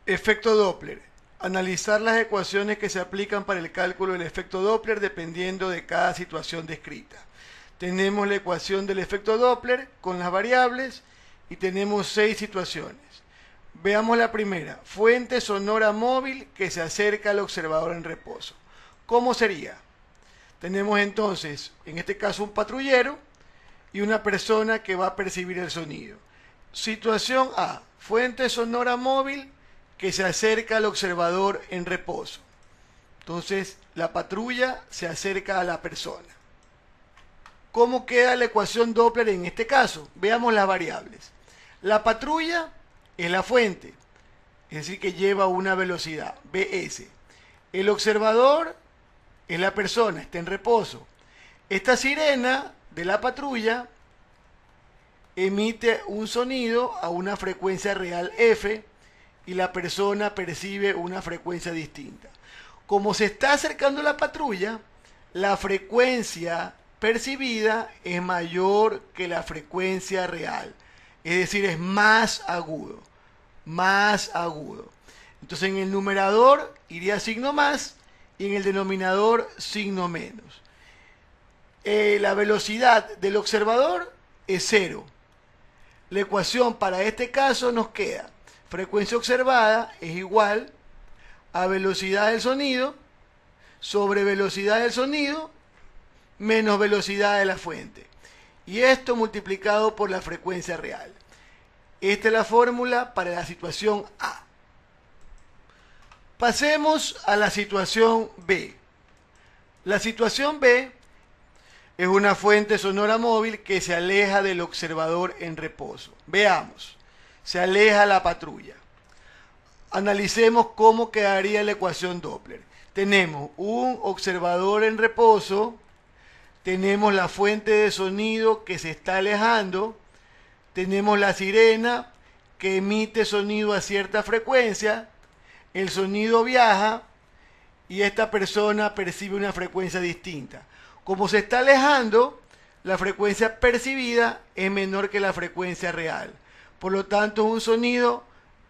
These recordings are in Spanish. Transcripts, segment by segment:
Efecto Doppler. Analizar las ecuaciones que se aplican para el cálculo del efecto Doppler dependiendo de cada situación descrita. Tenemos la ecuación del efecto Doppler con las variables y tenemos 6 situaciones. Veamos la primera. Fuente sonora móvil que se acerca al observador en reposo. ¿Cómo sería? Tenemos entonces, en este caso, un patrullero y una persona que va a percibir el sonido. Situación A. Fuente sonora móvil que se acerca al observador en reposo. Entonces, la patrulla se acerca a la persona. ¿Cómo queda la ecuación Doppler en este caso? Veamos las variables. La patrulla es la fuente, es decir, que lleva una velocidad, Bs. El observador es la persona, está en reposo. Esta sirena de la patrulla emite un sonido a una frecuencia real F y la persona percibe una frecuencia distinta. Como se está acercando la patrulla, la frecuencia percibida es mayor que la frecuencia real, es decir, es más agudo, más agudo. Entonces en el numerador iría signo más y en el denominador signo menos. La velocidad del observador es 0. La ecuación para este caso nos queda: frecuencia observada es igual a velocidad del sonido sobre velocidad del sonido menos velocidad de la fuente. Y esto multiplicado por la frecuencia real. Esta es la fórmula para la situación A. Pasemos a la situación B. La situación B es una fuente sonora móvil que se aleja del observador en reposo. Veamos, se aleja la patrulla. Analicemos cómo quedaría la ecuación Doppler. Tenemos un observador en reposo, tenemos la fuente de sonido que se está alejando, tenemos la sirena que emite sonido a cierta frecuencia, el sonido viaja y esta persona percibe una frecuencia distinta. Como se está alejando, la frecuencia percibida es menor que la frecuencia real. Por lo tanto, es un sonido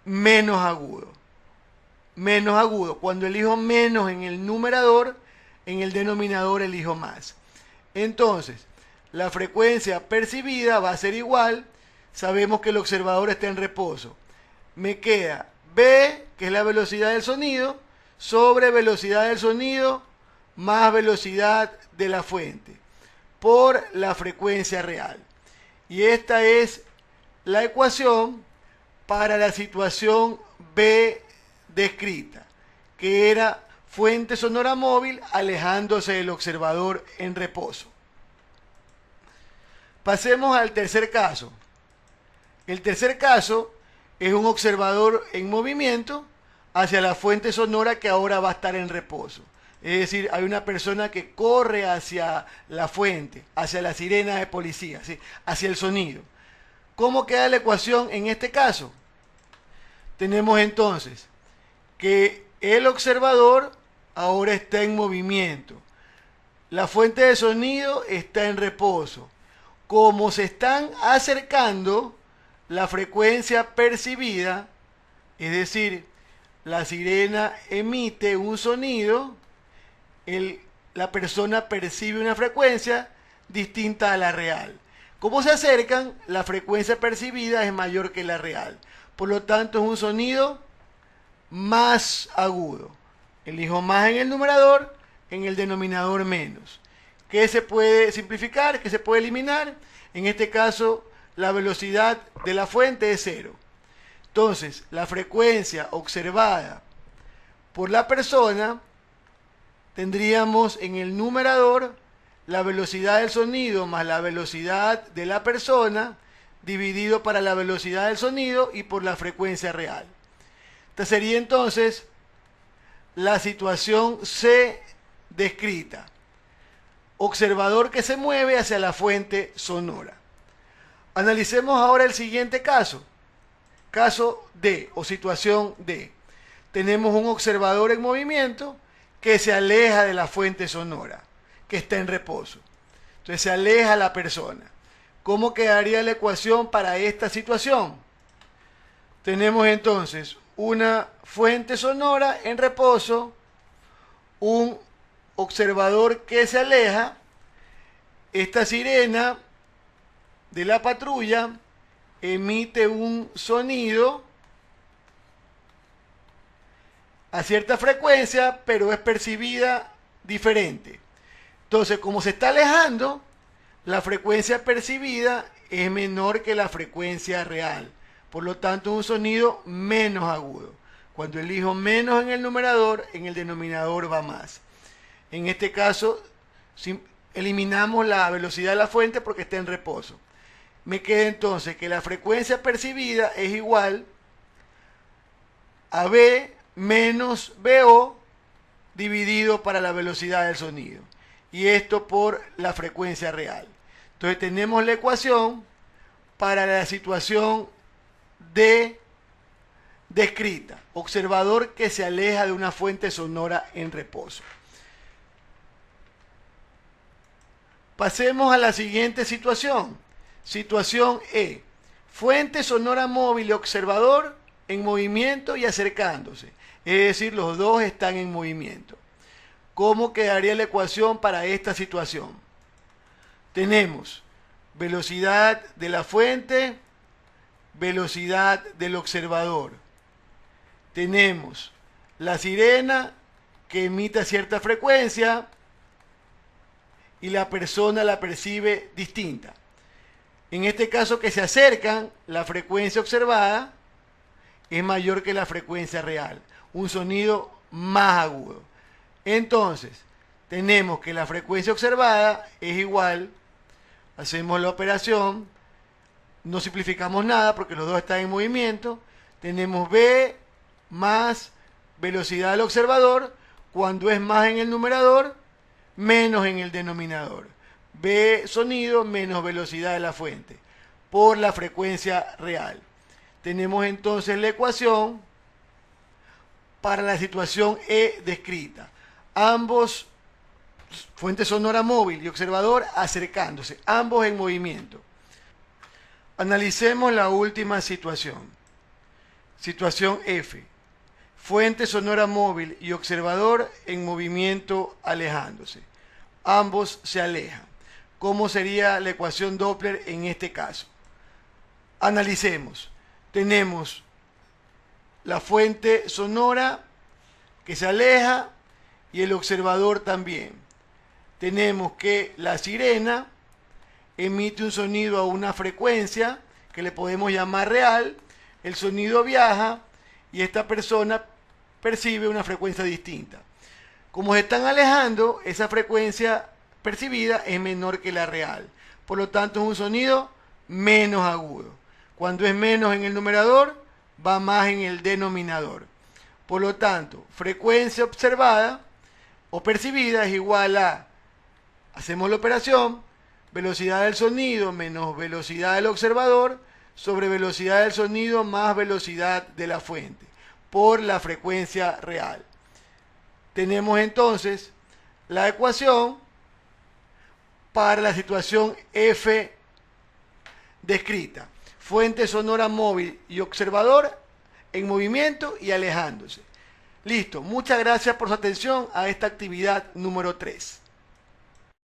menos agudo. Menos agudo. Cuando elijo menos en el numerador, en el denominador elijo más. Entonces, la frecuencia percibida va a ser igual. Sabemos que el observador está en reposo. Me queda B, que es la velocidad del sonido, sobre velocidad del sonido más velocidad de la fuente por la frecuencia real. Y esta es la ecuación para la situación B descrita, que era fuente sonora móvil alejándose del observador en reposo. Pasemos al tercer caso. El tercer caso es un observador en movimiento hacia la fuente sonora que ahora va a estar en reposo. Es decir, hay una persona que corre hacia la fuente, hacia la sirena de policía, ¿sí? Hacia el sonido. ¿Cómo queda la ecuación en este caso? Tenemos entonces que el observador ahora está en movimiento. La fuente de sonido está en reposo. Como se están acercando, la frecuencia percibida, es decir, la sirena emite un sonido, la persona percibe una frecuencia distinta a la real. Como se acercan, la frecuencia percibida es mayor que la real. Por lo tanto, es un sonido más agudo. Elijo más en el numerador, en el denominador menos. ¿Qué se puede simplificar? ¿Qué se puede eliminar? En este caso, la velocidad de la fuente es 0. Entonces, la frecuencia observada por la persona, tendríamos en el numerador la velocidad del sonido más la velocidad de la persona dividido para la velocidad del sonido y por la frecuencia real. Esta sería entonces la situación C descrita. Observador que se mueve hacia la fuente sonora. Analicemos ahora el siguiente caso. Caso D o situación D. Tenemos un observador en movimiento que se aleja de la fuente sonora, que está en reposo. Entonces se aleja la persona. ¿Cómo quedaría la ecuación para esta situación? Tenemos entonces una fuente sonora en reposo, un observador que se aleja, esta sirena de la patrulla emite un sonido a cierta frecuencia, pero es percibida diferente. Entonces, como se está alejando, la frecuencia percibida es menor que la frecuencia real. Por lo tanto, es un sonido menos agudo. Cuando elijo menos en el numerador, en el denominador va más. En este caso, eliminamos la velocidad de la fuente porque está en reposo. Me queda entonces que la frecuencia percibida es igual a B menos BO dividido para la velocidad del sonido. Y esto por la frecuencia real. Entonces tenemos la ecuación para la situación de descrita. Observador que se aleja de una fuente sonora en reposo. Pasemos a la siguiente situación. Situación E. Fuente sonora móvil y observador en movimiento y acercándose. Es decir, los dos están en movimiento. ¿Cómo quedaría la ecuación para esta situación? Tenemos velocidad de la fuente, velocidad del observador. Tenemos la sirena que emite cierta frecuencia y la persona la percibe distinta. En este caso que se acercan, la frecuencia observada es mayor que la frecuencia real. Un sonido más agudo. Entonces, tenemos que la frecuencia observada es igual, hacemos la operación, no simplificamos nada porque los dos están en movimiento, tenemos B más velocidad del observador, cuando es más en el numerador, menos en el denominador. B sonido menos velocidad de la fuente, por la frecuencia real. Tenemos entonces la ecuación para la situación E descrita. Ambos, fuente sonora móvil y observador acercándose, ambos en movimiento. Analicemos la última situación. Situación F. Fuente sonora móvil y observador en movimiento alejándose. Ambos se alejan. ¿Cómo sería la ecuación Doppler en este caso? Analicemos. Tenemos la fuente sonora que se aleja y el observador también. Tenemos que la sirena emite un sonido a una frecuencia que le podemos llamar real, el sonido viaja y esta persona percibe una frecuencia distinta. Como se están alejando, esa frecuencia percibida es menor que la real. Por lo tanto, es un sonido menos agudo. Cuando es menos en el numerador, va más en el denominador. Por lo tanto, frecuencia observada o percibida es igual a, hacemos la operación, velocidad del sonido menos velocidad del observador sobre velocidad del sonido más velocidad de la fuente, por la frecuencia real. Tenemos entonces la ecuación para la situación F descrita. Fuente sonora móvil y observador en movimiento y alejándose. Listo, muchas gracias por su atención a esta actividad número 3.